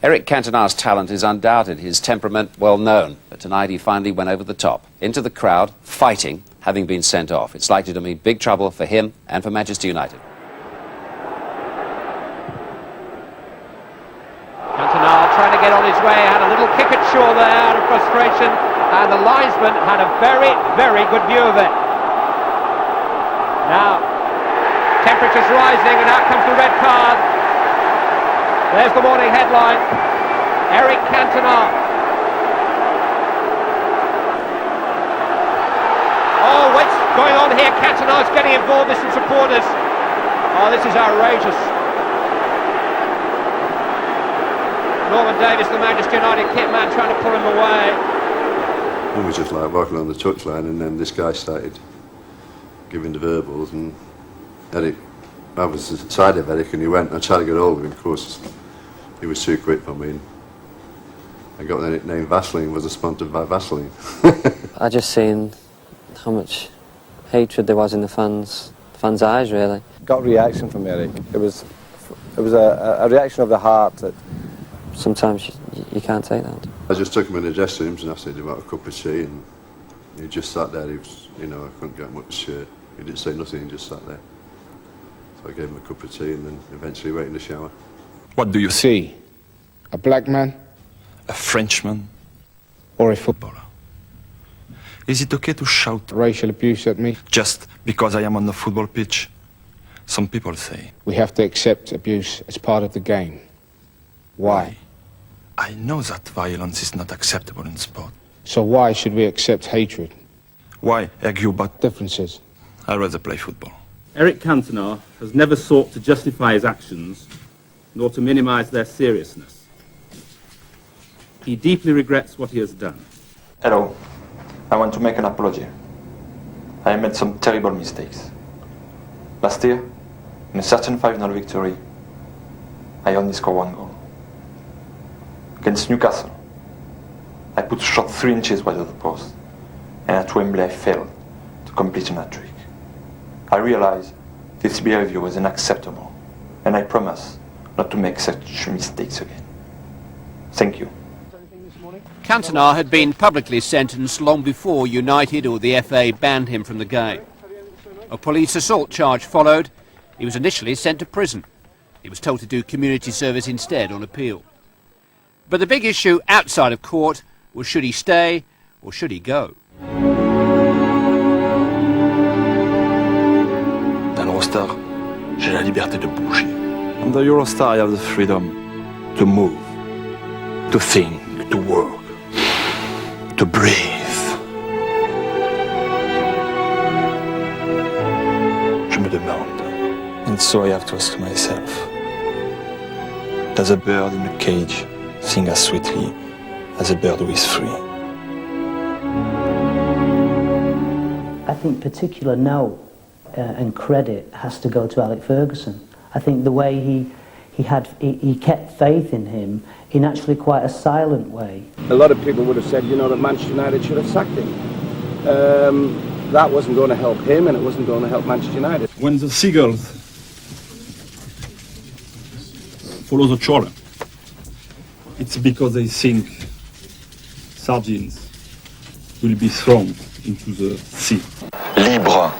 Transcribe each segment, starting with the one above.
Eric Cantona's talent is undoubted, his temperament well known, but tonight he finally went over the top, into the crowd, fighting, having been sent off. It's likely to mean big trouble for him and for Manchester United. Cantona trying to get on his way, had a little kick at Shaw there out of frustration, and the linesman had a very, very good view of it. Now, temperature's rising, and out comes the red card. There's the morning headline. Eric Cantona. Oh, what's going on here? Cantona's getting involved with some supporters. Oh, this is outrageous. Davies, the Manchester United kit man, trying to pull him away. I was just like walking on the touchline, and then this guy started giving the verbals, and Eric, I was side of Eric, and he went. I tried to get over him, of course. He was too quick for me. And I got the nickname Vaseline, was sponsored by Vaseline. I just seen how much hatred there was in the fans' eyes, really. Got reaction from Eric. It was a reaction of the heart that sometimes you can't take that. I just took him in the dressing rooms and asked him about a cup of tea, and he just sat there. He was, you know, I couldn't get much. He didn't say nothing. He just sat there. So I gave him a cup of tea, and then eventually went in the shower. What do you see? a black man, a Frenchman, or a footballer. Is it okay to shout Racial abuse at me? just because I am on the football pitch? Some people say. We have to accept abuse as part of the game. Why? I know that violence is not acceptable in sport. So why should we accept hatred? Why argue about Differences. I'd rather play football. Eric Cantona has never sought to justify his actions, nor to minimize their seriousness. He deeply regrets what he has done. Hello. I want to make an apology. I made some terrible mistakes. Last year, in a certain 5-0 victory, I only scored 1 goal. Against Newcastle, I put a shot 3 inches wide of the post, and at Wembley I failed to complete an hat-trick. I realized this behavior was unacceptable, and I promise not to make such mistakes again. Thank you. Cantona had been publicly sentenced long before United or the FA banned him from the game. A police assault charge followed. He was initially sent to prison. He was told to do community service instead on appeal. But the big issue outside of court was, should he stay or should he go? Dans l'Eurostar, j'ai la liberté de bouger. On the Eurostar, I have the freedom to move, to think, to work, to breathe. Je me demande, and so I have to ask myself, does a bird in a cage sing as sweetly as a bird who is free? I think particular note and credit has to go to Alex Ferguson. I think the way he kept faith in him in actually quite a silent way. A lot of people would have said, you know, that Manchester United should have sacked him. That wasn't going to help him, and it wasn't going to help Manchester United. When the seagulls follow the trawler, it's because they think sardines will be thrown into the sea. Libre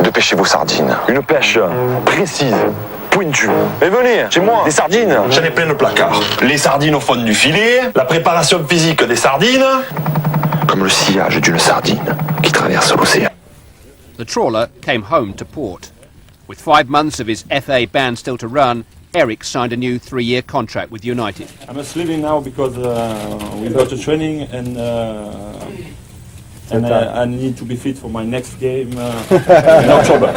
de pêcher vos sardines. Une pêche précise, pointue. Mais venez, chez moi, des sardines, j'en ai plein de placards. Les sardines au fond du filet, la préparation physique des sardines, comme le sillage d'une sardine qui traverse l'océan. The trawler came home to port. With 5 months of his FA ban still to run, Eric signed a new 3-year contract with United. I must leave now because we've got a training and I need to be fit for my next game in October.